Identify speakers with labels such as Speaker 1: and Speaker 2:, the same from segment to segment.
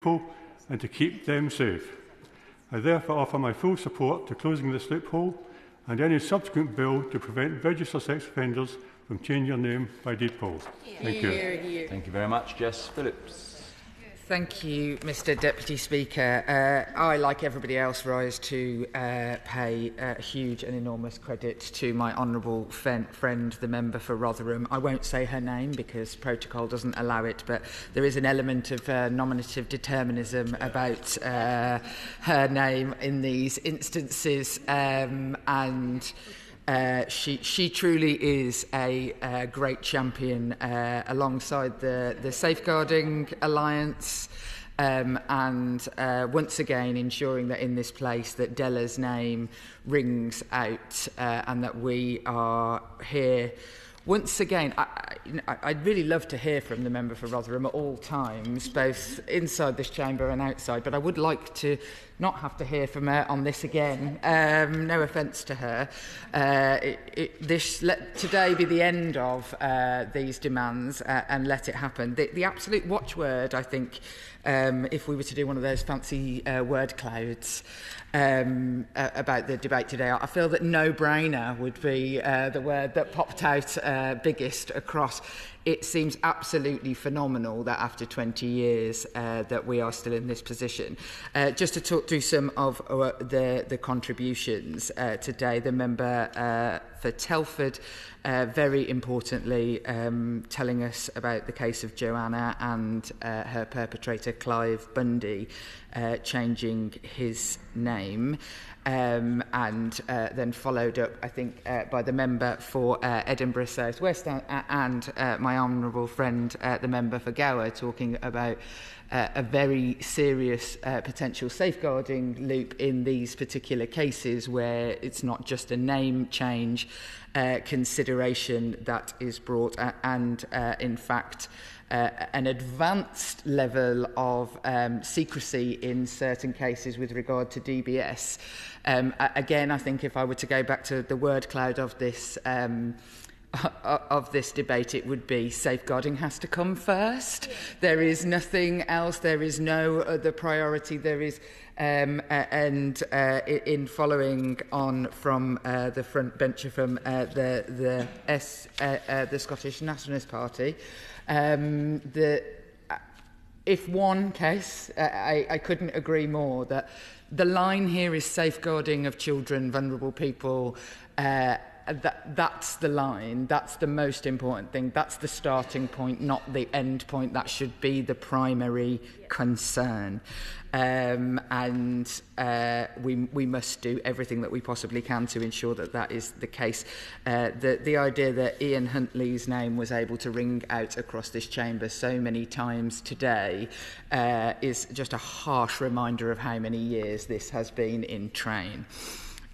Speaker 1: people and to keep them safe. I therefore offer my full support to closing this loophole and any subsequent bill to prevent registered sex offenders from changing their name by deed poll. Thank you.
Speaker 2: Thank you very much. Jess Phillips.
Speaker 3: Thank you, Mr Deputy Speaker. I, like everybody else, rise to pay huge and enormous credit to my honourable friend, the member for Rotherham. I won't say her name because protocol doesn't allow it, but there is an element of nominative determinism about her name in these instances, and she truly is a great champion alongside the Safeguarding Alliance, and once again ensuring that in this place that Della's name rings out, and that we are here. Once again, I'd really love to hear from the member for Rotherham at all times, both inside this chamber and outside, but I would like to not have to hear from her on this again. No offence to her. Let today be the end of these demands, and let it happen. The absolute watchword, I think, if we were to do one of those fancy word clouds about the debate today, I feel that no-brainer would be the word that popped out biggest across. It seems absolutely phenomenal that after 20 years that we are still in this position. Just to talk through some of the contributions today, the member for Telford, very importantly, telling us about the case of Joanna and her perpetrator Clive Bundy changing his name. And then followed up, I think, by the member for Edinburgh South West and my honourable friend, the member for Gower, talking about a very serious potential safeguarding loop in these particular cases where it's not just a name change consideration that is brought, and in fact an advanced level of secrecy in certain cases with regard to DBS. Again, I think if I were to go back to the word cloud of this debate, it would be safeguarding has to come first. Yeah. There is nothing else. There is no other priority. There is, in following on from the front bencher from the Scottish Nationalist Party, if one case, I couldn't agree more that the line here is safeguarding of children, vulnerable people. That's the line. That's the most important thing. That's the starting point, not the end point. That should be the primary concern. We must do everything that we possibly can to ensure that that is the case. The idea that Ian Huntley's name was able to ring out across this chamber so many times today is just a harsh reminder of how many years this has been in train.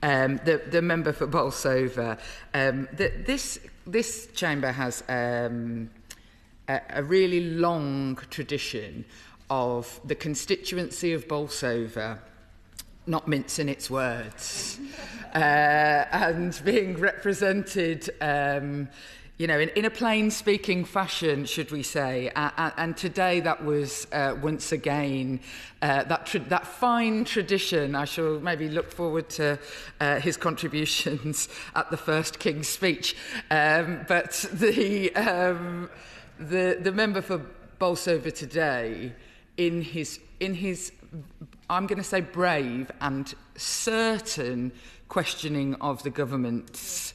Speaker 3: The member for Bolsover, this chamber has a really long tradition of the constituency of Bolsover not mincing its words and being represented in a plain-speaking fashion, should we say. And today that was, once again, that fine tradition. I shall maybe look forward to his contributions at the first King's speech. But the member for Bolsover today, in his I'm going to say brave and certain questioning of the government's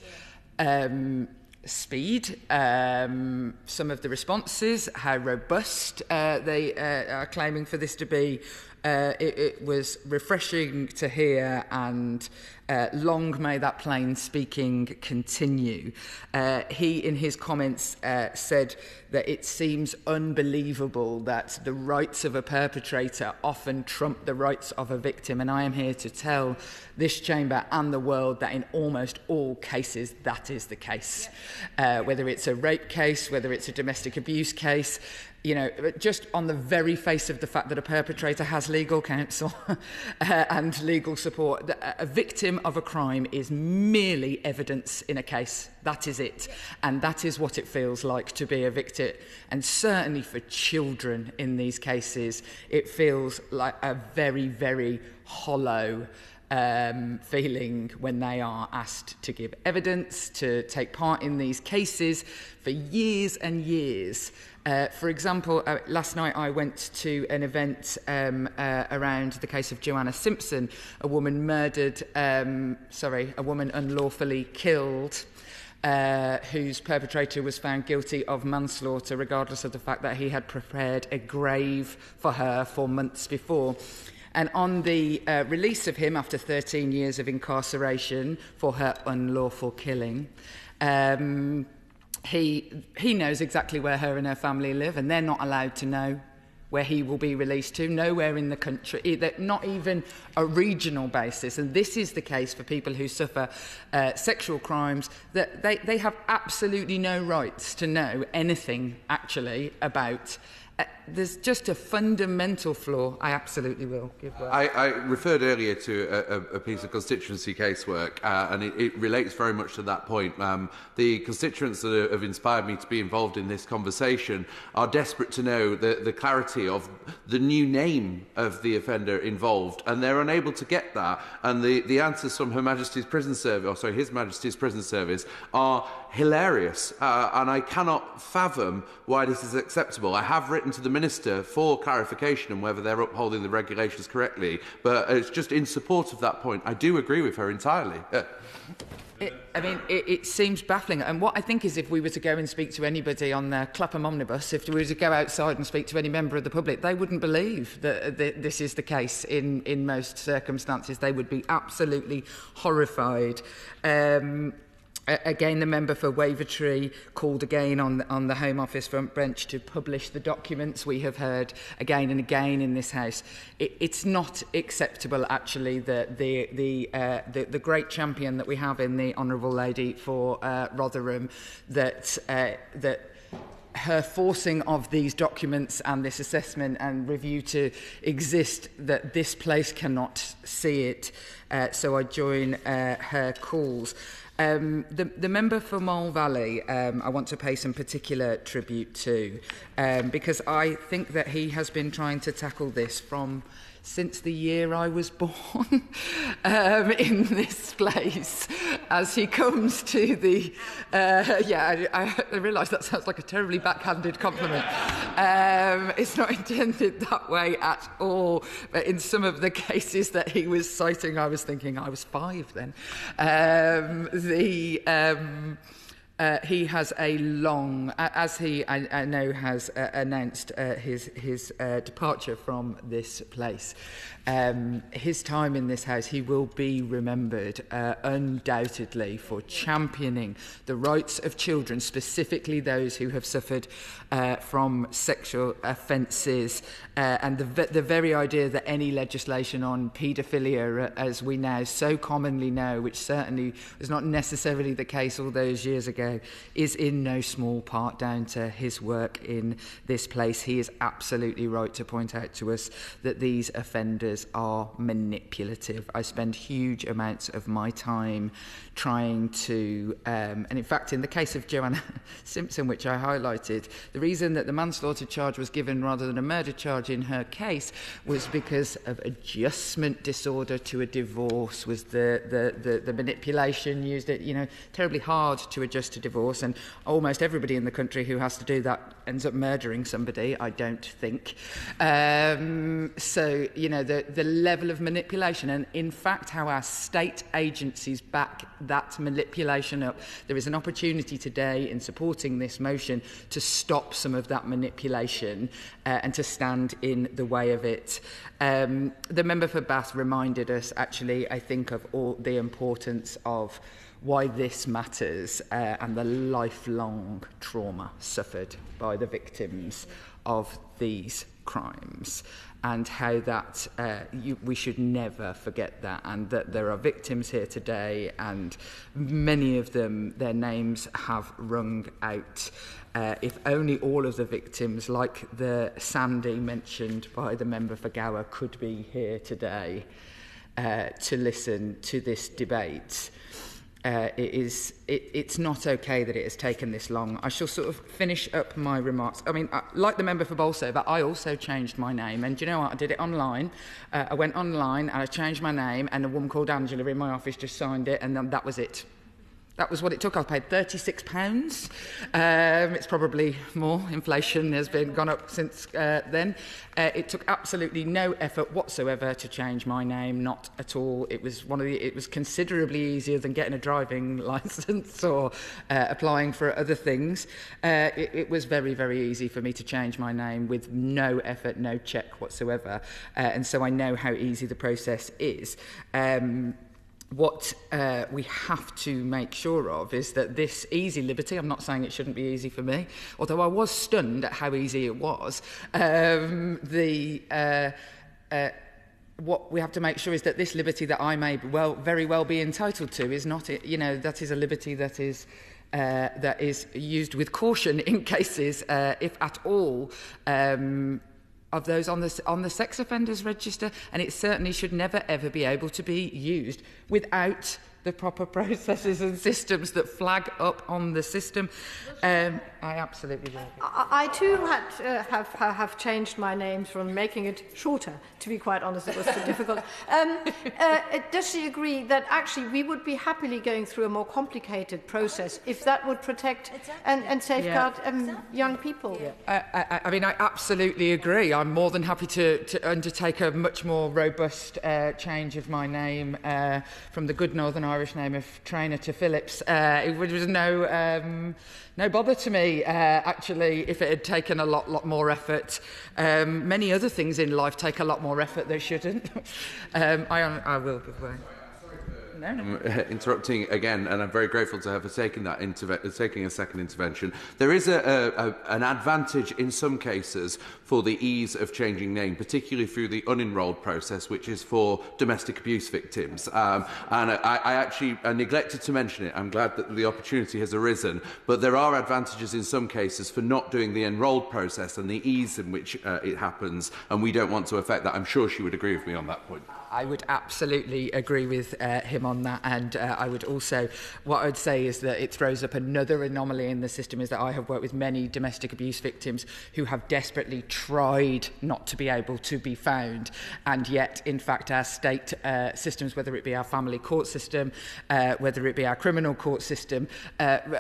Speaker 3: speed, some of the responses, how robust they are claiming for this to be. It was refreshing to hear, and long may that plain speaking continue. He, in his comments, said that it seems unbelievable that the rights of a perpetrator often trump the rights of a victim, and I am here to tell this chamber and the world that in almost all cases that is the case. Whether it's a rape case, whether it's a domestic abuse case, you know, just on the very face of the fact that a perpetrator has legal counsel and legal support, a victim of a crime is merely evidence in a case. That is it. And that is what it feels like to be a victim. And certainly for children in these cases, it feels like a very, very hollow feeling when they are asked to give evidence, to take part in these cases for years and years. For example, last night I went to an event around the case of Joanna Simpson, a woman unlawfully killed, whose perpetrator was found guilty of manslaughter, regardless of the fact that he had prepared a grave for her 4 months before. And on the release of him after 13 years of incarceration for her unlawful killing, he knows exactly where her and her family live, and they're not allowed to know where he will be released to, nowhere in the country, not even a regional basis. And this is the case for people who suffer sexual crimes, that they have absolutely no rights to know anything, actually, about. There's just a fundamental flaw. I absolutely will give way.
Speaker 4: I referred earlier to a piece of constituency casework, and it relates very much to that point. The constituents that have inspired me to be involved in this conversation are desperate to know the clarity of the new name of the offender involved, and they're unable to get that. And the answers from Her Majesty's Prison Service, His Majesty's Prison Service, are hilarious, and I cannot fathom why this is acceptable. I have written to the Minister for clarification on whether they're upholding the regulations correctly, but it's just in support of that point. I do agree with her entirely.
Speaker 3: It seems baffling. And what I think is, if we were to go and speak to anybody on the Clapham omnibus, if we were to go outside and speak to any member of the public, they wouldn't believe that this is the case in most circumstances. They would be absolutely horrified. Again, the member for Wavertree called again on the Home Office front bench to publish the documents. We have heard again and again in this House. It's not acceptable, actually, that the great champion that we have in the Honourable Lady for Rotherham, that her forcing of these documents and this assessment and review to exist, that this place cannot see it. So I join her calls. The member for Mole Valley, I want to pay some particular tribute to, because I think that he has been trying to tackle this since the year I was born in this place, as he comes to the... I realise that sounds like a terribly backhanded compliment. It's not intended that way at all, but in some of the cases that he was citing, I was thinking I was 5 then. He has a long, as he, I know, has announced his departure from this place. His time in this House, he will be remembered undoubtedly for championing the rights of children, specifically those who have suffered from sexual offences, and the very idea that any legislation on paedophilia, as we now so commonly know, which certainly was not necessarily the case all those years ago, is in no small part down to his work in this place. He is absolutely right to point out to us that these offenders are manipulative. I spend huge amounts of my time trying to, and in fact, in the case of Joanna Simpson, which I highlighted, the reason that the manslaughter charge was given rather than a murder charge in her case was because of adjustment disorder to a divorce, was the manipulation used. It, terribly hard to adjust to divorce, and almost everybody in the country who has to do that ends up murdering somebody, I don't think. So, the level of manipulation, and in fact how our state agencies back that manipulation up. There is an opportunity today in supporting this motion to stop some of that manipulation and to stand in the way of it. The member for Bath reminded us, actually, I think, of all the importance of why this matters and the lifelong trauma suffered by the victims of these crimes. and how that we should never forget that, and that there are victims here today, and many of them, their names have rung out. If only all of the victims, like the Sandy mentioned by the member for Gower, could be here today to listen to this debate. It's not okay that it has taken this long. I shall sort of finish up my remarks. I mean, like the member for Bolsover, I also changed my name, and do you know what? I did it online. I went online and I changed my name, and a woman called Angela in my office just signed it, and then that was it. That was what it took. I paid £36. It's probably more. Inflation has gone up since then. It took absolutely no effort whatsoever to change my name, not at all. It was considerably easier than getting a driving licence or applying for other things. It was very, very easy for me to change my name with no effort, no check whatsoever. And so I know how easy the process is. What we have to make sure of is that this easy liberty, I'm not saying it shouldn't be easy for me, although I was stunned at how easy it was, what we have to make sure is that this liberty that I may very well be entitled to is not, that is a liberty that is used with caution in cases, if at all, of those on the sex offenders register, and it certainly should never ever be able to be used without the proper processes and systems that flag up on the system. I absolutely will.
Speaker 5: I too have changed my name from making it shorter. To be quite honest, it was too difficult. Does she agree that actually we would be happily going through a more complicated process if that would protect and safeguard young people?
Speaker 3: Yeah. I mean, I absolutely agree. I'm more than happy to undertake a much more robust change of my name from the good Northern Irish name of Traynor to Phillips. It was no bother to me, actually, if it had taken a lot more effort. Many other things in life take a lot more effort. They shouldn't. I will give way. No.
Speaker 4: Interrupting again, and I'm very grateful to her for taking taking a second intervention. There is an advantage in some cases for the ease of changing name, particularly through the unenrolled process, which is for domestic abuse victims. And I actually neglected to mention it. I'm glad that the opportunity has arisen, but there are advantages in some cases for not doing the enrolled process and the ease in which it happens, and we don't want to affect that. I'm sure she would agree with me on that point.
Speaker 3: I would absolutely agree with him on that, and I would also, what I would say is that it throws up another anomaly in the system, is that I have worked with many domestic abuse victims who have desperately tried not to be able to be found, and yet, in fact, our state systems, whether it be our family court system, whether it be our criminal court system,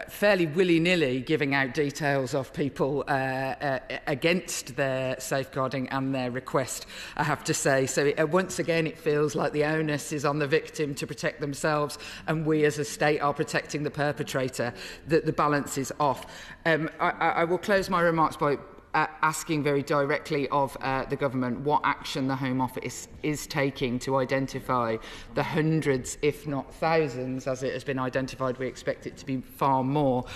Speaker 3: fairly willy-nilly giving out details of people against their safeguarding and their request, I have to say. So once again, it feels like the onus is on the victim to protect themselves, and we as a state are protecting the perpetrator, that the balance is off. I will close my remarks by asking very directly of the government what action the Home Office is taking to identify the hundreds, if not thousands, as it has been identified, we expect it to be far more,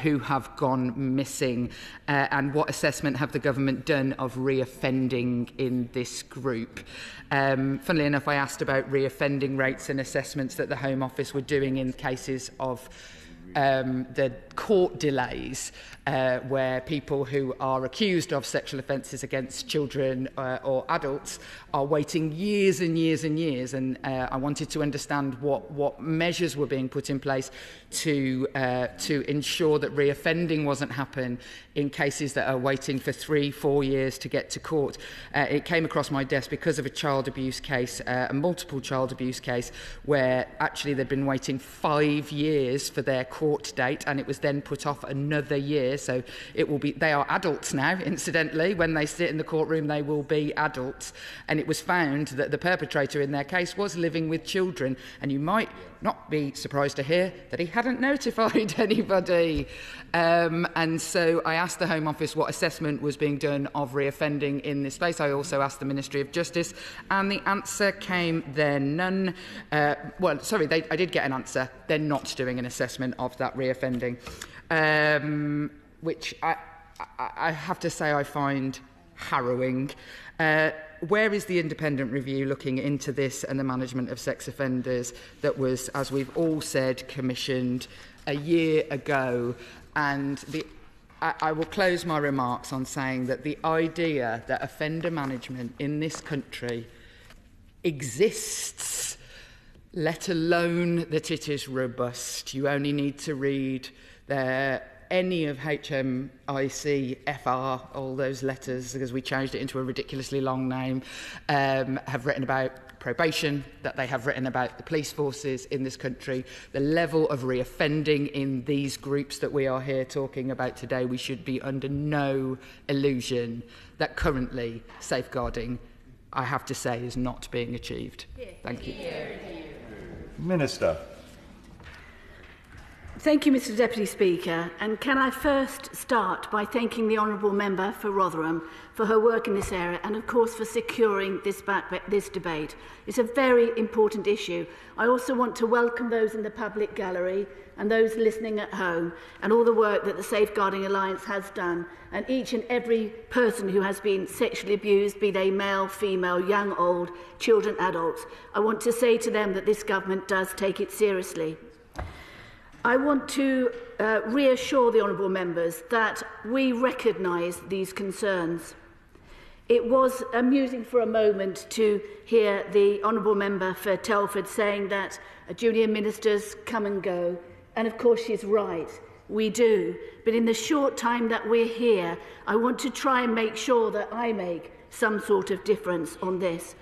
Speaker 3: who have gone missing, and what assessment have the government done of reoffending in this group. Funnily enough, I asked about reoffending rates and assessments that the Home Office were doing in cases of the court delays, where people who are accused of sexual offences against children or adults are waiting years and years and years, and I wanted to understand what measures were being put in place to ensure that reoffending wasn't happening in cases that are waiting for 3-4 years to get to court. It came across my desk because of a child abuse case, a multiple child abuse case, where actually they'd been waiting 5 years for their court date, and it was then put off another year. So it will be, they are adults now, incidentally. When they sit in the courtroom, they will be adults. And it was found that the perpetrator in their case was living with children, and you might not be surprised to hear that he hadn't notified anybody. And so I asked the Home Office what assessment was being done of reoffending in this space. I also asked the Ministry of Justice, and the answer came, they're none. I did get an answer. They're not doing an assessment of that reoffending, which I have to say I find harrowing. Where is the independent review looking into this and the management of sex offenders that was, as we've all said, commissioned a year ago? And I will close my remarks on saying that the idea that offender management in this country exists, let alone that it is robust. You only need to read any of HMIC, FR, all those letters, because we changed it into a ridiculously long name, have written about probation, that they have written about the police forces in this country, the level of reoffending in these groups that we are here talking about today. We should be under no illusion that currently safeguarding, I have to say, is not being achieved. Thank you.
Speaker 6: Minister.
Speaker 7: Thank you, Mr Deputy Speaker. And can I first start by thanking the Honourable Member for Rotherham for her work in this area and, of course, for securing this debate. It's a very important issue. I also want to welcome those in the public gallery and those listening at home and all the work that the Safeguarding Alliance has done, and each and every person who has been sexually abused, be they male, female, young, old, children, adults. I want to say to them that this government does take it seriously. I want to reassure the honourable members that we recognise these concerns. It was amusing for a moment to hear the honourable member for Telford saying that junior ministers come and go, and of course she's right, we do. But in the short time that we're here, I want to try and make sure that I make some sort of difference on this.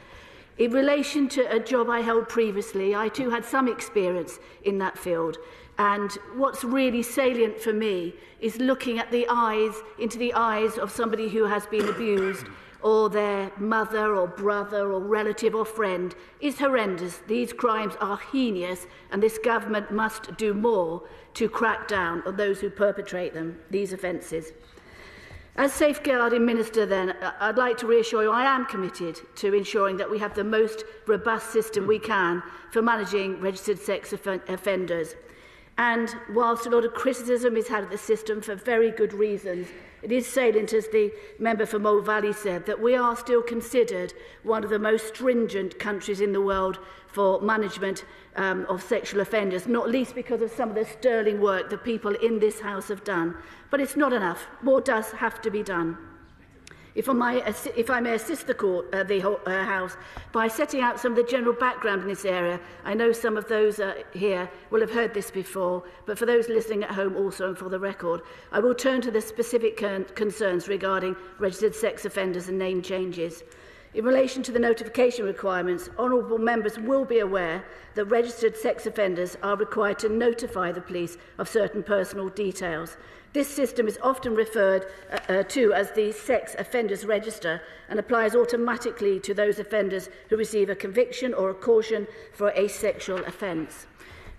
Speaker 7: In relation to a job I held previously, I too had some experience in that field. And what's really salient for me is looking at into the eyes of somebody who has been abused, or their mother or brother or relative or friend, is horrendous. These crimes are heinous, and this government must do more to crack down on those who perpetrate them, these offences. As Safeguarding Minister, then, I'd like to reassure you I am committed to ensuring that we have the most robust system we can for managing registered sex offenders. And whilst a lot of criticism is had of the system for very good reasons, it is salient, as the member for Mole Valley said, that we are still considered one of the most stringent countries in the world for management of sexual offenders, not least because of some of the sterling work that people in this House have done. But it's not enough. More does have to be done. If I may assist the House by setting out some of the general background in this area. I know some of those here will have heard this before, but for those listening at home also and for the record, I will turn to the specific concerns regarding registered sex offenders and name changes. In relation to the notification requirements, honourable members will be aware that registered sex offenders are required to notify the police of certain personal details. This system is often referred to as the Sex Offenders Register and applies automatically to those offenders who receive a conviction or a caution for a sexual offence.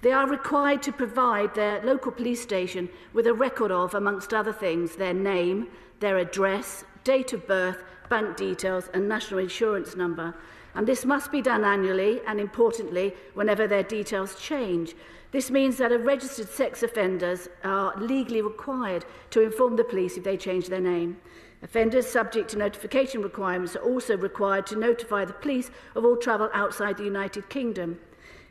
Speaker 7: They are required to provide their local police station with a record of, amongst other things, their name, their address, date of birth, bank details and national insurance number. And this must be done annually and, importantly, whenever their details change. This means that registered sex offenders are legally required to inform the police if they change their name. Offenders subject to notification requirements are also required to notify the police of all travel outside the United Kingdom.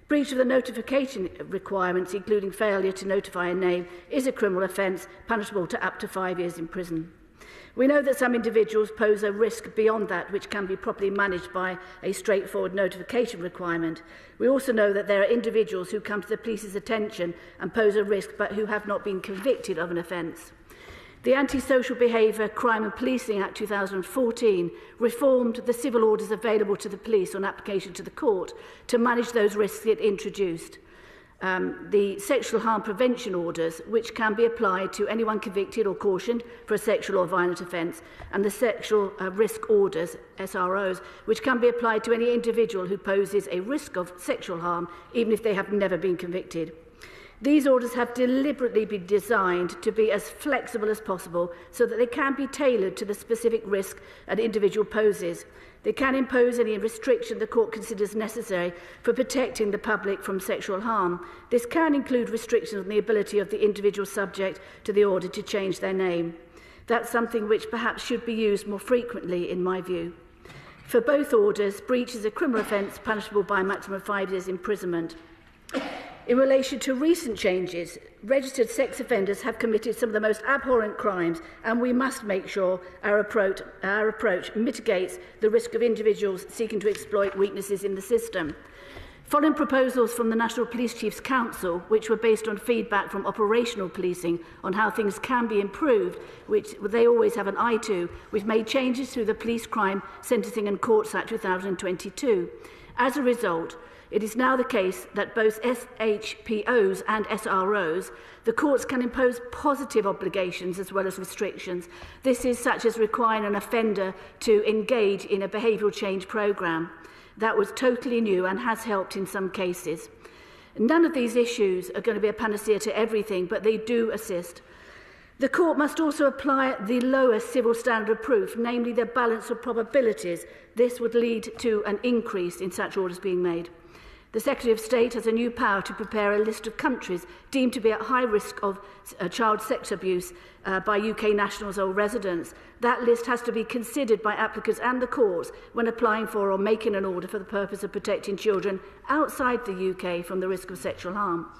Speaker 7: Breach of the notification requirements, including failure to notify a name, is a criminal offence punishable to up to 5 years in prison. We know that some individuals pose a risk beyond that which can be properly managed by a straightforward notification requirement. We also know that there are individuals who come to the police's attention and pose a risk but who have not been convicted of an offence. The Anti-Social Behaviour, Crime and Policing Act 2014 reformed the civil orders available to the police on application to the court to manage those risks it introduced. The sexual harm prevention orders, which can be applied to anyone convicted or cautioned for a sexual or violent offence, and the sexual risk orders, SROs, which can be applied to any individual who poses a risk of sexual harm, even if they have never been convicted. These orders have deliberately been designed to be as flexible as possible so that they can be tailored to the specific risk an individual poses. They can impose any restriction the court considers necessary for protecting the public from sexual harm. This can include restrictions on the ability of the individual subject to the order to change their name. That's something which perhaps should be used more frequently, in my view. For both orders, breach is a criminal offence punishable by a maximum of 5 years imprisonment. In relation to recent changes, registered sex offenders have committed some of the most abhorrent crimes, and we must make sure our approach mitigates the risk of individuals seeking to exploit weaknesses in the system. Following proposals from the National Police Chiefs Council, which were based on feedback from operational policing on how things can be improved, which they always have an eye to, we've made changes through the Police Crime Sentencing and Courts Act 2022. As a result, it is now the case that both SHPOs and SROs, the courts can impose positive obligations as well as restrictions. This is such as requiring an offender to engage in a behavioural change programme. That was totally new and has helped in some cases. None of these issues are going to be a panacea to everything, but they do assist. The court must also apply the lowest civil standard of proof, namely the balance of probabilities. This would lead to an increase in such orders being made. The Secretary of State has a new power to prepare a list of countries deemed to be at high risk of child sex abuse by UK nationals or residents. That list has to be considered by applicants and the courts when applying for or making an order for the purpose of protecting children outside the UK from the risk of sexual harm.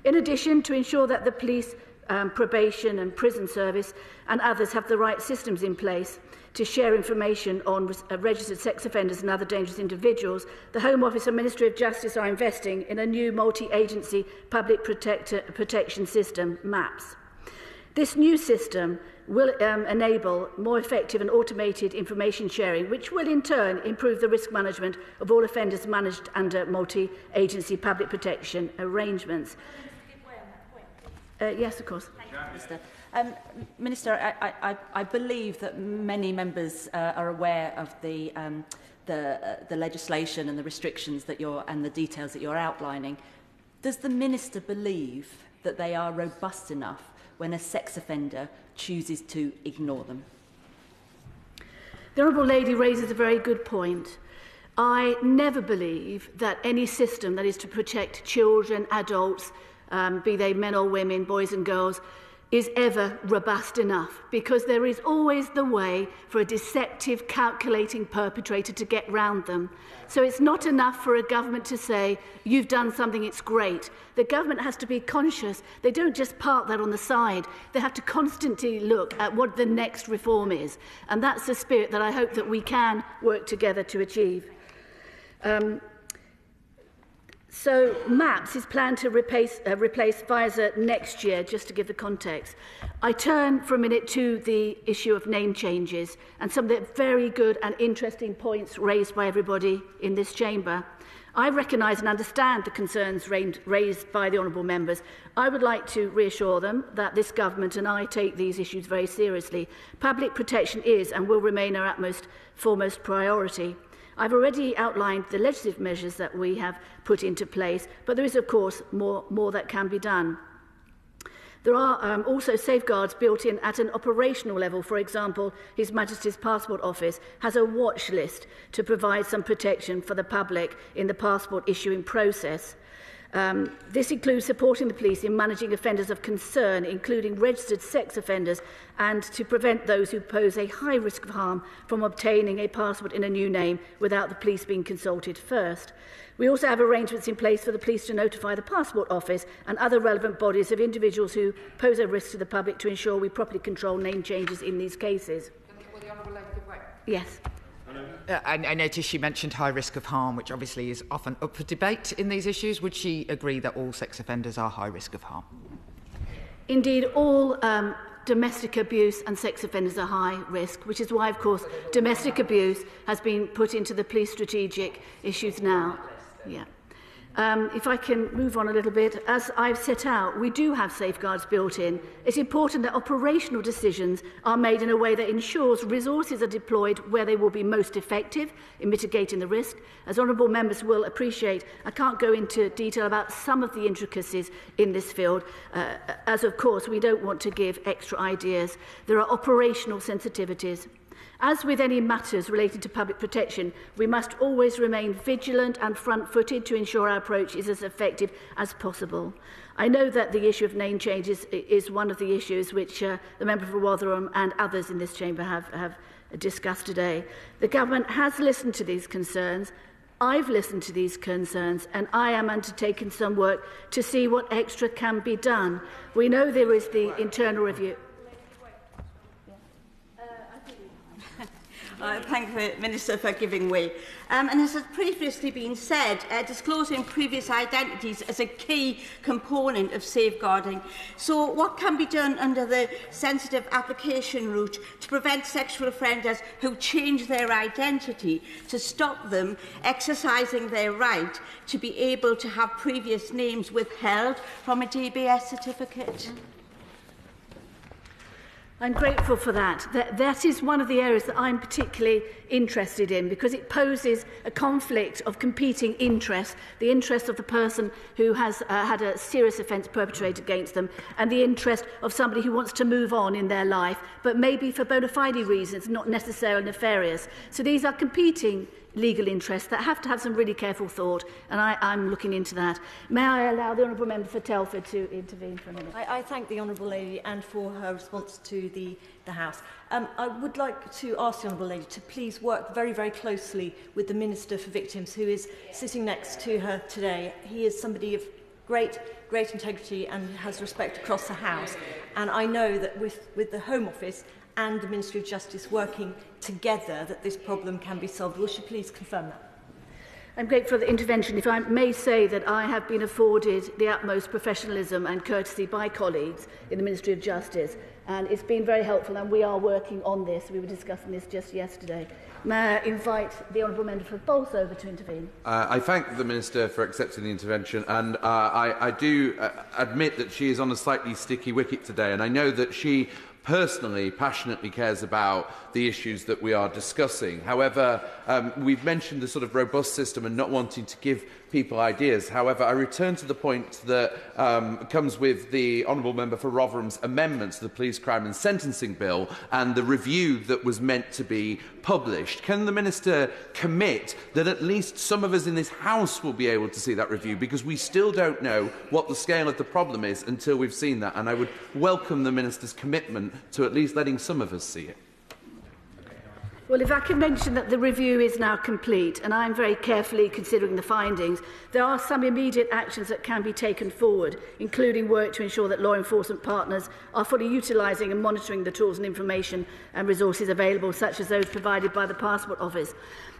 Speaker 7: In addition, to ensure that the police, probation and prison service and others have the right systems in place to share information on registered sex offenders and other dangerous individuals, the Home Office and Ministry of Justice are investing in a new multi-agency public protection system, MAPS. This new system will enable more effective and automated information sharing, which will in turn improve the risk management of all offenders managed under multi-agency public protection arrangements. Yes, of course.
Speaker 8: Minister. Minister, I believe that many members are aware of the legislation and the restrictions that and the details that you're outlining. Does the Minister believe that they are robust enough when a sex offender chooses to ignore them?
Speaker 7: The Honourable Lady raises a very good point. I never believe that any system that is to protect children, adults, be they men or women, boys and girls, is ever robust enough, because there is always the way for a deceptive, calculating perpetrator to get round them. So it's not enough for a government to say, you've done something, it's great. The government has to be conscious. They don't just park that on the side. They have to constantly look at what the next reform is. And that's the spirit that I hope that we can work together to achieve. So MAPS is planned to replace FISA next year, just to give the context. I turn for a minute to the issue of name changes and some of the very good and interesting points raised by everybody in this chamber. I recognise and understand the concerns raised by the honourable members. I would like to reassure them that this government and I take these issues very seriously. Public protection is and will remain our foremost priority. I've already outlined the legislative measures that we have put into place, but there is, of course, more that can be done. There are also safeguards built in at an operational level. For example, His Majesty's Passport Office has a watch list to provide some protection for the public in the passport issuing process. This includes supporting the police in managing offenders of concern, including registered sex offenders, and to prevent those who pose a high risk of harm from obtaining a passport in a new name without the police being consulted first. We also have arrangements in place for the police to notify the Passport Office and other relevant bodies of individuals who pose a risk to the public to ensure we properly control name changes in these cases. Yes.
Speaker 3: I noticed she mentioned high risk of harm, which obviously is often up for debate in these issues. Would she agree that all sex offenders are high risk of harm?
Speaker 7: Indeed, all domestic abuse and sex offenders are high risk, which is why, of course, domestic abuse has been put into the police strategic issues now. Yeah. If I can move on a little bit, as I've set out, we do have safeguards built in. It's important that operational decisions are made in a way that ensures resources are deployed where they will be most effective in mitigating the risk. As honourable members will appreciate, I can't go into detail about some of the intricacies in this field, as of course we don't want to give extra ideas. There are operational sensitivities. As with any matters related to public protection, we must always remain vigilant and front-footed to ensure our approach is as effective as possible. I know that the issue of name changes is one of the issues which the member for Rotherham and others in this chamber have discussed today. The government has listened to these concerns. I've listened to these concerns, and I am undertaking some work to see what extra can be done. We know there is the internal review.
Speaker 9: Thank the Minister for giving way. And as has previously been said, disclosing previous identities is a key component of safeguarding. So what can be done under the sensitive application route to prevent sexual offenders who change their identity, to stop them exercising their right to be able to have previous names withheld from a DBS certificate?
Speaker 7: I'm grateful for that. That is one of the areas that I'm particularly interested in, because it poses a conflict of competing interests, the interest of the person who has had a serious offence perpetrated against them and the interest of somebody who wants to move on in their life, but maybe for bona fide reasons, not necessarily nefarious. So these are competing legal interests that have to have some really careful thought, and I'm looking into that. May I allow the Honourable Member for Telford to intervene for a minute?
Speaker 10: I thank the Honourable Lady and for her response to the House. I would like to ask the Honourable Lady to please work very, very closely with the Minister for Victims, who is sitting next to her today. He is somebody of great integrity and has respect across the House. And I know that with the Home Office and the Ministry of Justice working together, that this problem can be solved. Will she please confirm that?
Speaker 7: I'm grateful for the intervention. If I may say that I have been afforded the utmost professionalism and courtesy by colleagues in the Ministry of Justice, and it's been very helpful, and we are working on this. We were discussing this just yesterday. May I invite the Honourable Member for Bolsover to intervene?
Speaker 4: I thank the Minister for accepting the intervention, and I do admit that she is on a slightly sticky wicket today, and I know that she personally, passionately cares about the issues that we are discussing. However, we've mentioned the sort of robust system and not wanting to give people ideas. However, I return to the point that comes with the Honourable Member for Rotherham's amendment to the Police Crime and Sentencing Bill and the review that was meant to be published. Can the Minister commit that at least some of us in this House will be able to see that review? Because we still don't know what the scale of the problem is until we've seen that, and I would welcome the Minister's commitment to at least letting some of us see it.
Speaker 7: Well, if I can mention that the review is now complete, and I'm very carefully considering the findings, there are some immediate actions that can be taken forward, including work to ensure that law enforcement partners are fully utilising and monitoring the tools and information and resources available, such as those provided by the Passport Office.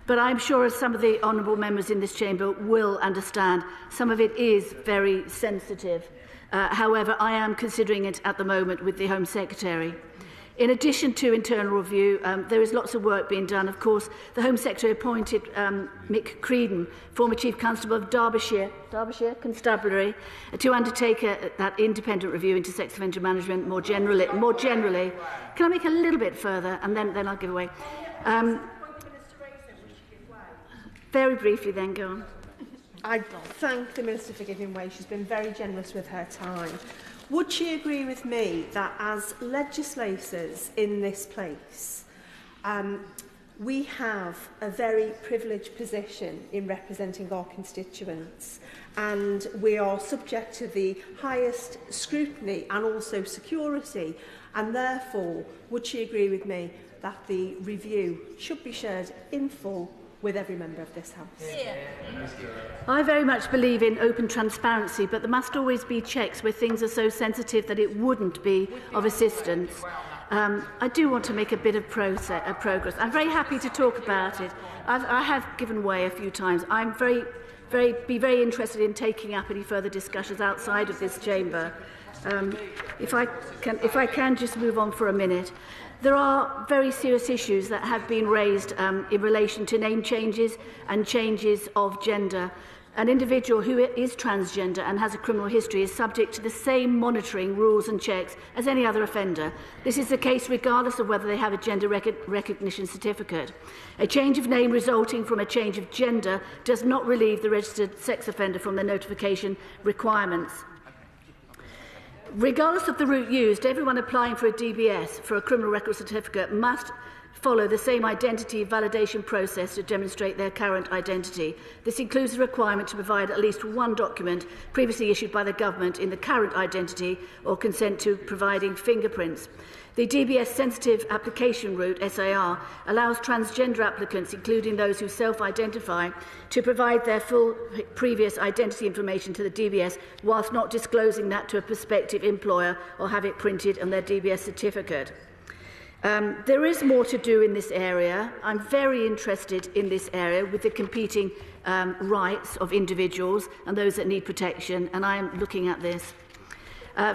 Speaker 7: But I'm sure, as some of the honourable members in this chamber will understand, some of it is very sensitive. However, I am considering it at the moment with the Home Secretary. In addition to internal review, there is lots of work being done. Of course, the Home Secretary appointed Mick Creedon, former Chief Constable of Derbyshire Constabulary, to undertake that independent review into sex offender management more generally. Can I make a little bit further, and then I'll give away? Very briefly, then, go on.
Speaker 11: I thank the Minister for giving way. She's been very generous with her time. Would she agree with me that as legislators in this place, we have a very privileged position in representing our constituents, and we are subject to the highest scrutiny and also security, and therefore would she agree with me that the review should be shared in full with every member of this House?
Speaker 7: Yeah. I very much believe in open transparency, but there must always be checks where things are so sensitive that it wouldn't be of assistance. I do want to make a bit of progress. I'm very happy to talk about it. I have given way a few times. I'm very interested in taking up any further discussions outside of this chamber. If I can just move on for a minute. There are very serious issues that have been raised in relation to name changes and changes of gender. An individual who is transgender and has a criminal history is subject to the same monitoring rules and checks as any other offender. This is the case regardless of whether they have a gender recognition certificate. A change of name resulting from a change of gender does not relieve the registered sex offender from their notification requirements. Regardless of the route used, everyone applying for a DBS, for a criminal record certificate, must follow the same identity validation process to demonstrate their current identity. This includes the requirement to provide at least one document previously issued by the government in the current identity or consent to providing fingerprints. The DBS Sensitive Application Route, SAR, allows transgender applicants, including those who self-identify, to provide their full previous identity information to the DBS whilst not disclosing that to a prospective employer or have it printed on their DBS certificate. There is more to do in this area. I'm very interested in this area with the competing rights of individuals and those that need protection, and I am looking at this.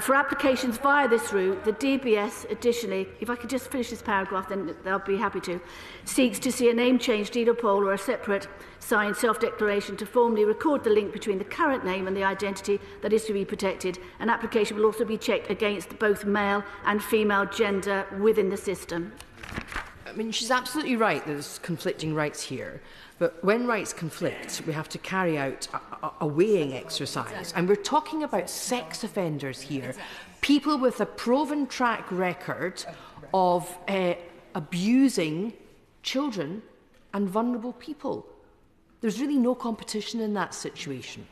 Speaker 7: For applications via this route, the DBS additionally, if I could just finish this paragraph, then I'll be happy to, seeks to see a name change, deed or poll, or a separate signed self-declaration to formally record the link between the current name and the identity that is to be protected. An application will also be checked against both male and female gender within the system.
Speaker 12: I mean, she's absolutely right. There's conflicting rights here. But when rights conflict, we have to carry out a weighing exercise. And we're talking about sex offenders here, people with a proven track record of abusing children and vulnerable people. There's really no competition in that situation.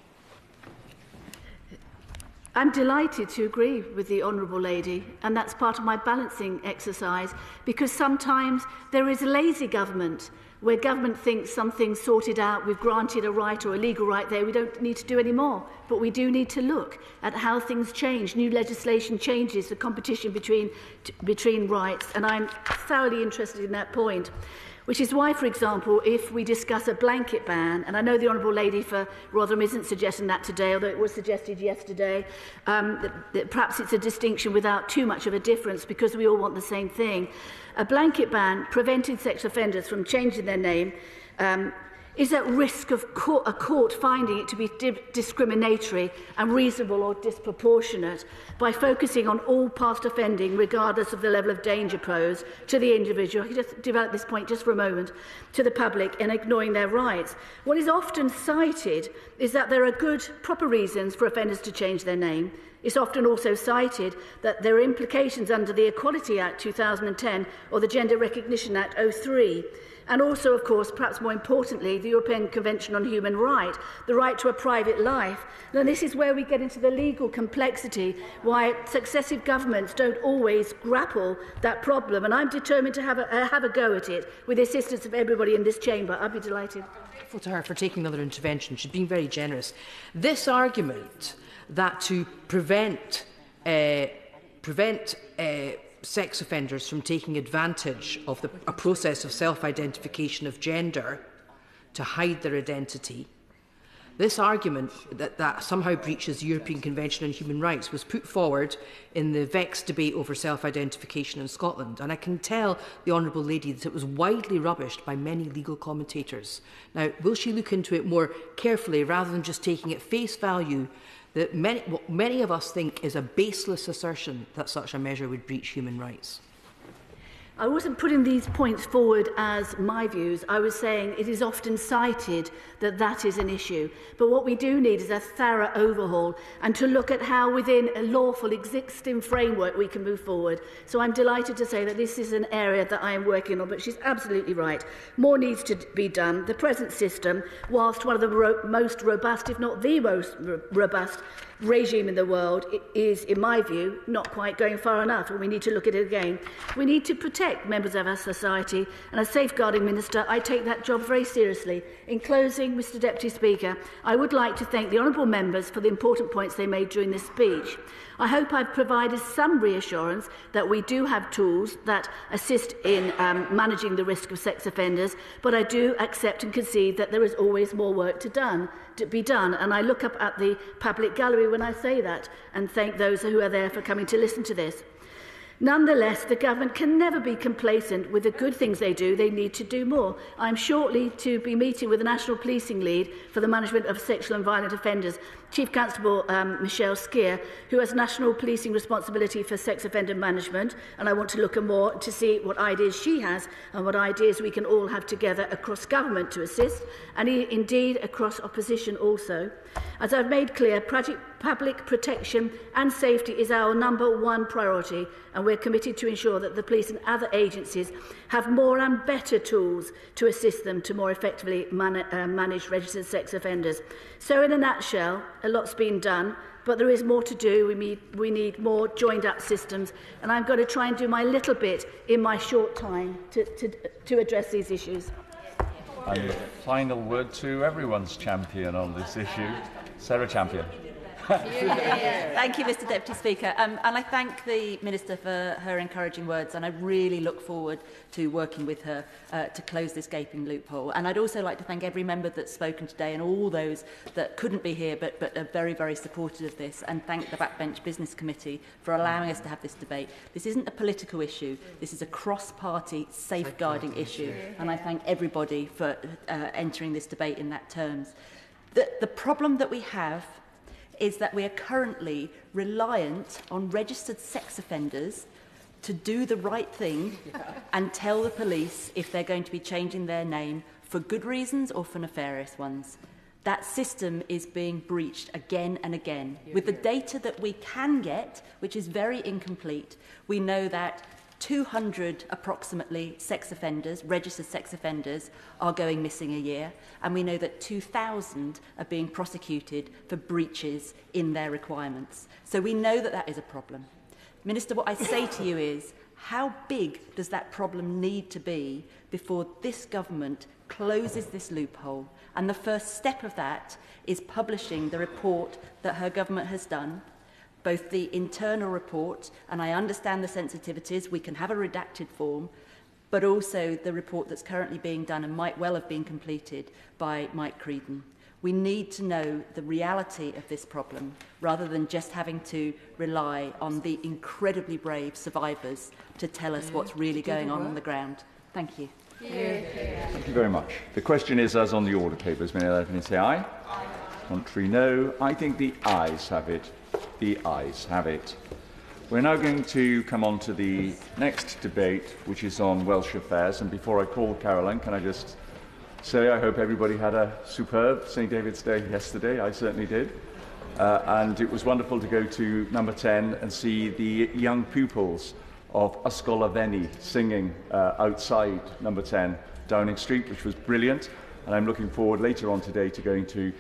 Speaker 7: I'm delighted to agree with the Honourable Lady, and that's part of my balancing exercise, because sometimes there is a lazy government where government thinks something's sorted out, we've granted a right or a legal right there, we don't need to do any more. But we do need to look at how things change. New legislation changes the competition between rights, and I'm thoroughly interested in that point. Which is why, for example, if we discuss a blanket ban, and I know the Honourable Lady for Rotherham isn't suggesting that today, although it was suggested yesterday, that perhaps it's a distinction without too much of a difference because we all want the same thing. A blanket ban preventing sex offenders from changing their name is at risk of a court finding it to be discriminatory and reasonable or disproportionate by focusing on all past offending, regardless of the level of danger posed to the individual. I can just develop this point just for a moment, to the public, and ignoring their rights. What is often cited is that there are good, proper reasons for offenders to change their name. It's often also cited that there are implications under the Equality Act 2010 or the Gender Recognition Act 03. And also, of course, perhaps more importantly, the European Convention on Human Rights, the right to a private life. Now, this is where we get into the legal complexity, why successive governments don't always grapple that problem. And I'm determined to have a go at it with the assistance of everybody in this chamber. I'd be delighted.
Speaker 12: I'm grateful to her for taking another intervention. She's been very generous. This argument that to prevent sex offenders from taking advantage of a process of self-identification of gender to hide their identity, this argument that somehow breaches the European Convention on Human Rights was put forward in the vexed debate over self-identification in Scotland. And I can tell the Honourable Lady that it was widely rubbished by many legal commentators. Now, will she look into it more carefully rather than just taking at face value that what many of us think is a baseless assertion that such a measure would breach human rights?
Speaker 7: I wasn't putting these points forward as my views. I was saying it is often cited that that is an issue. But what we do need is a thorough overhaul and to look at how within a lawful existing framework we can move forward. So I'm delighted to say that this is an area that I am working on, but she's absolutely right. More needs to be done. The present system, whilst one of the most robust, if not the most robust, regime in the world, is, in my view, not quite going far enough, and we need to look at it again. We need to protect members of our society, and as Safeguarding Minister, I take that job very seriously. In closing, Mr Deputy Speaker, I would like to thank the honourable members for the important points they made during this speech. I hope I've provided some reassurance that we do have tools that assist in managing the risk of sex offenders, but I do accept and concede that there is always more work to be done, and I look up at the public gallery when I say that and thank those who are there for coming to listen to this. Nonetheless, the government can never be complacent with the good things they do. They need to do more. I'm shortly to be meeting with the National Policing Lead for the Management of Sexual and Violent Offenders, Chief Constable Michelle Skeer, who has national policing responsibility for sex offender management, and I want to look at more to see what ideas she has and what ideas we can all have together across government to assist, and indeed across opposition also. As I've made clear, public protection and safety is our #1 priority, and we're committed to ensure that the police and other agencies have more and better tools to assist them to more effectively manage registered sex offenders. So in a nutshell, a lot's been done, but there is more to do. We need more joined-up systems, and I've got to try and do my little bit in my short time to address these issues.
Speaker 6: And the final word to everyone's champion on this issue, Sarah Champion.
Speaker 8: Thank you, Mr Deputy Speaker. And I thank the Minister for her encouraging words, and I really look forward to working with her to close this gaping loophole. And I'd also like to thank every member that's spoken today and all those that couldn't be here but are very, very supportive of this, and thank the Backbench Business Committee for allowing us to have this debate. This isn't a political issue, this is a cross-party safeguarding issue, and I thank everybody for entering this debate in that terms. The problem that we have is that we are currently reliant on registered sex offenders to do the right thing and tell the police if they're going to be changing their name for good reasons or for nefarious ones. That system is being breached again and again. With the data that we can get, which is very incomplete, we know that 200 approximately sex offenders, registered sex offenders, are going missing a year, and we know that 2,000 are being prosecuted for breaches in their requirements. So we know that that is a problem. Minister, what I say to you is, how big does that problem need to be before this government closes this loophole? And the first step of that is publishing the report that her government has done, both the internal report, and I understand the sensitivities, we can have a redacted form, but also the report that's currently being done and might well have been completed by Mike Creedon. We need to know the reality of this problem, rather than just having to rely on the incredibly brave survivors to tell us what's really going on the ground. Thank you.
Speaker 6: Thank you very much. The question is, as on the order papers, may I let me say aye? Aye. Contrary, no. I think the ayes have it. The ayes have it. We're now going to come on to the next debate, which is on Welsh affairs. And before I call Caroline, can I just say I hope everybody had a superb St David's Day yesterday. I certainly did. And it was wonderful to go to number 10 and see the young pupils of Ysgol Aveni singing outside number 10 Downing Street, which was brilliant. And I'm looking forward later on today to going to